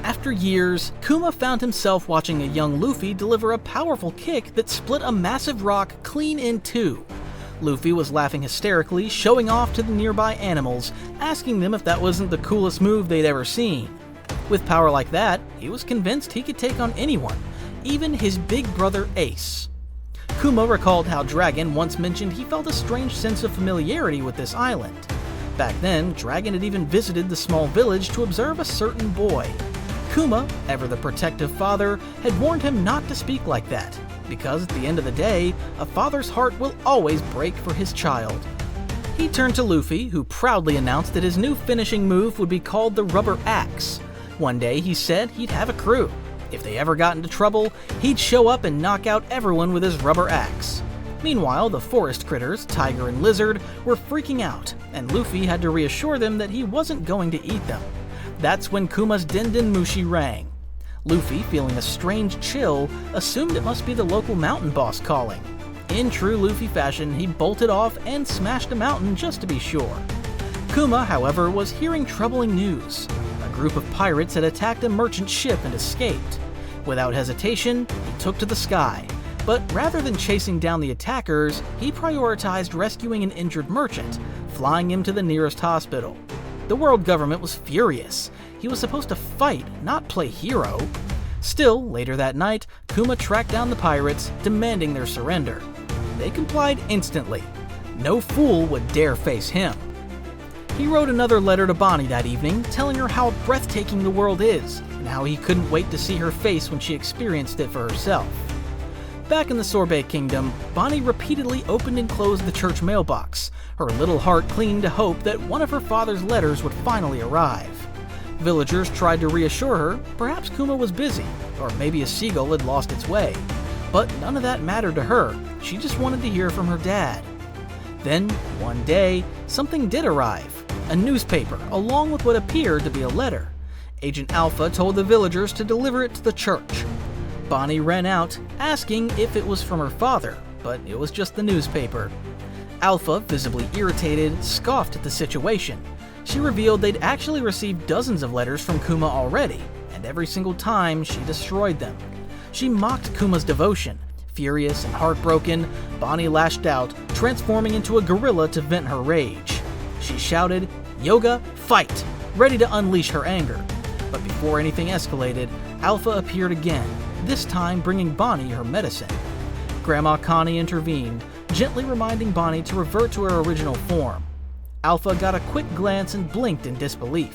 After years, Kuma found himself watching a young Luffy deliver a powerful kick that split a massive rock clean in two. Luffy was laughing hysterically, showing off to the nearby animals, asking them if that wasn't the coolest move they'd ever seen. With power like that, he was convinced he could take on anyone, even his big brother Ace. Kuma recalled how Dragon once mentioned he felt a strange sense of familiarity with this island. Back then, Dragon had even visited the small village to observe a certain boy. Kuma, ever the protective father, had warned him not to speak like that, because at the end of the day, a father's heart will always break for his child. He turned to Luffy, who proudly announced that his new finishing move would be called the Rubber Axe. One day he said he'd have a crew. If they ever got into trouble, he'd show up and knock out everyone with his rubber axe. Meanwhile, the forest critters, Tiger and Lizard, were freaking out, and Luffy had to reassure them that he wasn't going to eat them. That's when Kuma's Denden Mushi rang. Luffy, feeling a strange chill, assumed it must be the local mountain boss calling. In true Luffy fashion, he bolted off and smashed a mountain just to be sure. Kuma, however, was hearing troubling news. A group of pirates had attacked a merchant ship and escaped. Without hesitation, he took to the sky, but rather than chasing down the attackers, he prioritized rescuing an injured merchant, flying him to the nearest hospital. The world government was furious. He was supposed to fight, not play hero. Still, later that night, Kuma tracked down the pirates, demanding their surrender. They complied instantly. No fool would dare face him. He wrote another letter to Bonney that evening, telling her how breathtaking the world is, and how he couldn't wait to see her face when she experienced it for herself. Back in the Sorbet Kingdom, Bonney repeatedly opened and closed the church mailbox, her little heart clinging to hope that one of her father's letters would finally arrive. Villagers tried to reassure her perhaps Kuma was busy, or maybe a seagull had lost its way. But none of that mattered to her. She just wanted to hear from her dad. Then, one day, something did arrive. A newspaper, along with what appeared to be a letter. Agent Alpha told the villagers to deliver it to the church. Bonney ran out, asking if it was from her father, but it was just the newspaper. Alpha, visibly irritated, scoffed at the situation. She revealed they'd actually received dozens of letters from Kuma already, and every single time she destroyed them. She mocked Kuma's devotion. Furious and heartbroken, Bonney lashed out, transforming into a gorilla to vent her rage. She shouted, "Yoga, fight!" ready to unleash her anger. But before anything escalated, Alpha appeared again, this time bringing Bonney her medicine. Grandma Connie intervened, gently reminding Bonney to revert to her original form. Alpha got a quick glance and blinked in disbelief.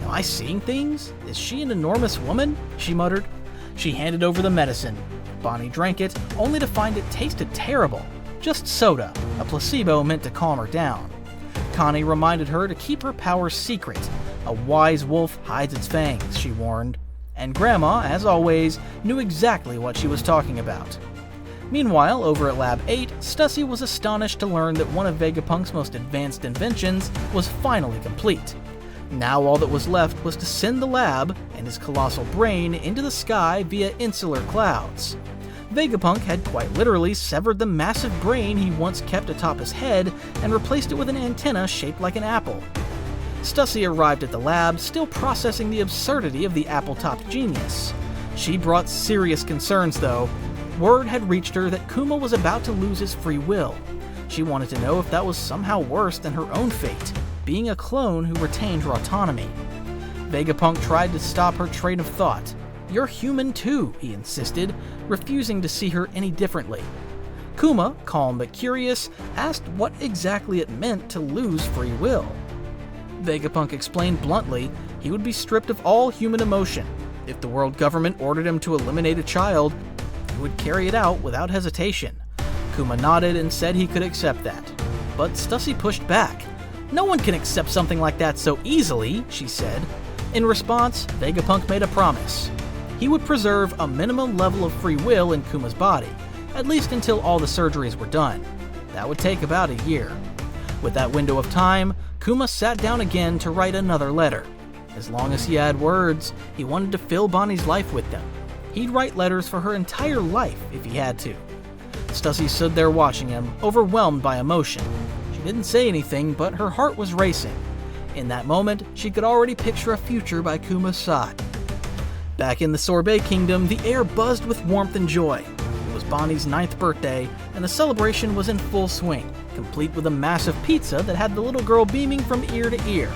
"Am I seeing things? Is she an enormous woman?" she muttered. She handed over the medicine. Bonney drank it, only to find it tasted terrible. Just soda, a placebo meant to calm her down. Connie reminded her to keep her powers secret. A wise wolf hides its fangs, she warned. And Grandma, as always, knew exactly what she was talking about. Meanwhile, over at Lab 8, Stussy was astonished to learn that one of Vegapunk's most advanced inventions was finally complete. Now all that was left was to send the lab and his colossal brain into the sky via insular clouds. Vegapunk had quite literally severed the massive brain he once kept atop his head and replaced it with an antenna shaped like an apple. Stussy arrived at the lab, still processing the absurdity of the apple-topped genius. She brought serious concerns, though. Word had reached her that Kuma was about to lose his free will. She wanted to know if that was somehow worse than her own fate, being a clone who retained her autonomy. Vegapunk tried to stop her train of thought. "You're human too," he insisted, refusing to see her any differently. Kuma, calm but curious, asked what exactly it meant to lose free will. Vegapunk explained bluntly he would be stripped of all human emotion. If the world government ordered him to eliminate a child, he would carry it out without hesitation. Kuma nodded and said he could accept that. But Stussy pushed back. "No one can accept something like that so easily," she said. In response, Vegapunk made a promise. He would preserve a minimum level of free will in Kuma's body, at least until all the surgeries were done. That would take about a year. With that window of time, Kuma sat down again to write another letter. As long as he had words, he wanted to fill Bonnie's life with them. He'd write letters for her entire life if he had to. Stussy stood there watching him, overwhelmed by emotion. She didn't say anything, but her heart was racing. In that moment, she could already picture a future by Kuma's side. Back in the Sorbet Kingdom, the air buzzed with warmth and joy. It was Bonnie's 9th birthday, and the celebration was in full swing, complete with a massive pizza that had the little girl beaming from ear to ear.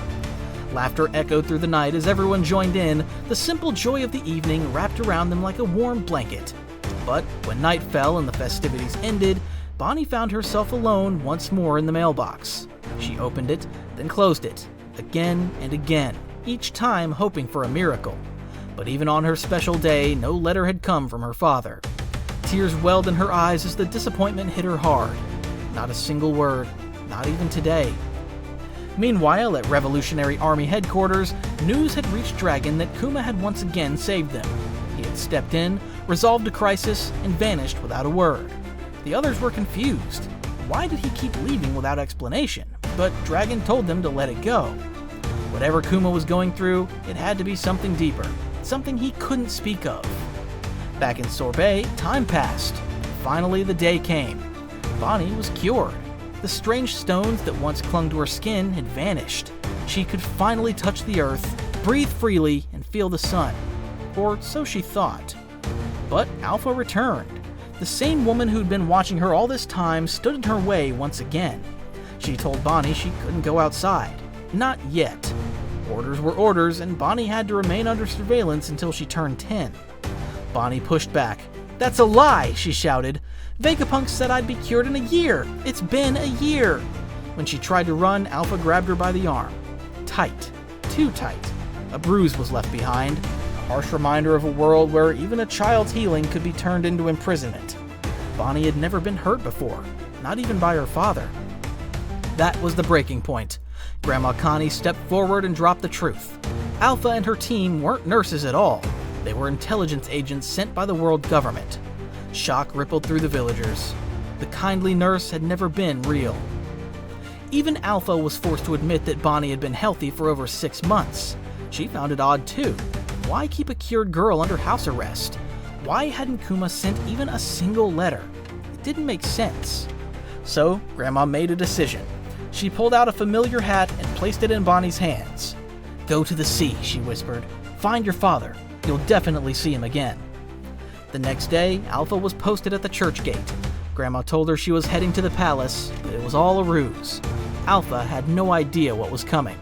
Laughter echoed through the night as everyone joined in, the simple joy of the evening wrapped around them like a warm blanket. But when night fell and the festivities ended, Bonnie found herself alone once more in the mailbox. She opened it, then closed it, again and again, each time hoping for a miracle. But even on her special day, no letter had come from her father. Tears welled in her eyes as the disappointment hit her hard. Not a single word, not even today. Meanwhile, at Revolutionary Army headquarters, news had reached Dragon that Kuma had once again saved them. He had stepped in, resolved a crisis, and vanished without a word. The others were confused. Why did he keep leaving without explanation? But Dragon told them to let it go. Whatever Kuma was going through, it had to be something deeper. Something he couldn't speak of. Back in Sorbet, time passed. Finally, the day came. Bonnie was cured. The strange stones that once clung to her skin had vanished. She could finally touch the earth, breathe freely, and feel the sun. Or so she thought. But Alpha returned. The same woman who'd been watching her all this time stood in her way once again. She told Bonnie she couldn't go outside. Not yet. Orders were orders, and Bonnie had to remain under surveillance until she turned 10. Bonnie pushed back. "That's a lie!" she shouted. "Vegapunk said I'd be cured in a year! It's been a year!" When she tried to run, Alpha grabbed her by the arm. Tight. Too tight. A bruise was left behind. A harsh reminder of a world where even a child's healing could be turned into imprisonment. Bonnie had never been hurt before, not even by her father. That was the breaking point. Grandma Connie stepped forward and dropped the truth. Alpha and her team weren't nurses at all. They were intelligence agents sent by the world government. Shock rippled through the villagers. The kindly nurse had never been real. Even Alpha was forced to admit that Bonnie had been healthy for over 6 months. She found it odd too. Why keep a cured girl under house arrest? Why hadn't Kuma sent even a single letter? It didn't make sense. So, Grandma made a decision. She pulled out a familiar hat and placed it in Bonnie's hands. "Go to the sea," she whispered. "Find your father. You'll definitely see him again." The next day, Alpha was posted at the church gate. Grandma told her she was heading to the palace, but it was all a ruse. Alpha had no idea what was coming.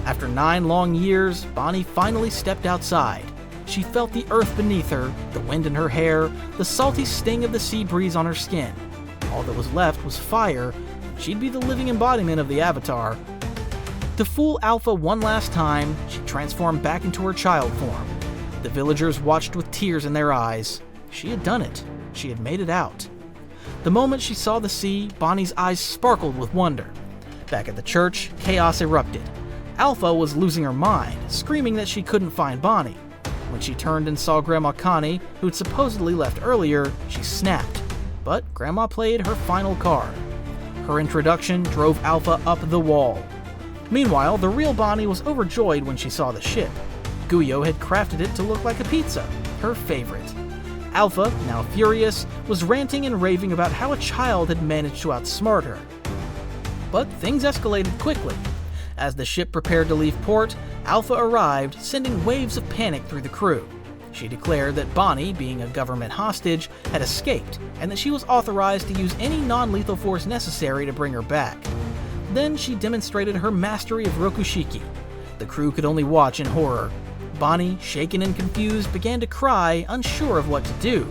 After 9 long years, Bonnie finally stepped outside. She felt the earth beneath her, the wind in her hair, the salty sting of the sea breeze on her skin. All that was left was fire. She'd be the living embodiment of the Avatar. To fool Alpha one last time, she transformed back into her child form. The villagers watched with tears in their eyes. She had done it. She had made it out. The moment she saw the sea, Bonnie's eyes sparkled with wonder. Back at the church, chaos erupted. Alpha was losing her mind, screaming that she couldn't find Bonnie. When she turned and saw Grandma Connie, who'd supposedly left earlier, she snapped. But Grandma played her final card. Her introduction drove Alpha up the wall. Meanwhile, the real Bonnie was overjoyed when she saw the ship. Guyo had crafted it to look like a pizza, her favorite. Alpha, now furious, was ranting and raving about how a child had managed to outsmart her. But things escalated quickly. As the ship prepared to leave port, Alpha arrived, sending waves of panic through the crew. She declared that Bonnie, being a government hostage, had escaped, and that she was authorized to use any non-lethal force necessary to bring her back. Then she demonstrated her mastery of Rokushiki. The crew could only watch in horror. Bonnie, shaken and confused, began to cry, unsure of what to do.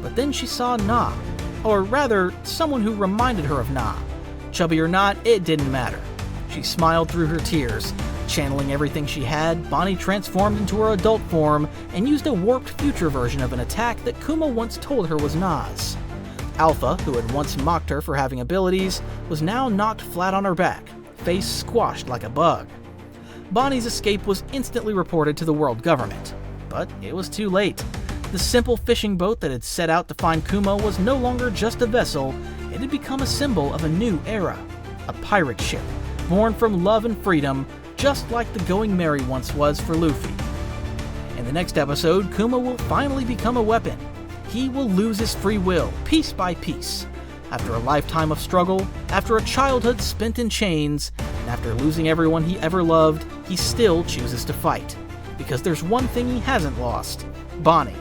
But then she saw Na. Or rather, someone who reminded her of Na. Chubby or not, it didn't matter. She smiled through her tears. Channeling everything she had, Bonnie transformed into her adult form and used a warped future version of an attack that Kuma once told her was Na's. Alpha, who had once mocked her for having abilities, was now knocked flat on her back, face squashed like a bug. Bonnie's escape was instantly reported to the world government, but it was too late. The simple fishing boat that had set out to find Kuma was no longer just a vessel, it had become a symbol of a new era. A pirate ship, born from love and freedom, just like the Going Merry once was for Luffy. In the next episode, Kuma will finally become a weapon. He will lose his free will, piece by piece. After a lifetime of struggle, after a childhood spent in chains, and after losing everyone he ever loved, he still chooses to fight. because there's one thing he hasn't lost: Bonney.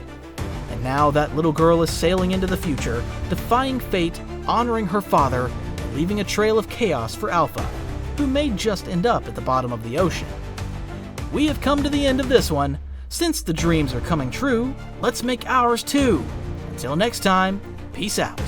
And now that little girl is sailing into the future, defying fate, honoring her father, and leaving a trail of chaos for Alpha, who may just end up at the bottom of the ocean. We have come to the end of this one. Since the dreams are coming true, let's make ours too. Until next time, peace out.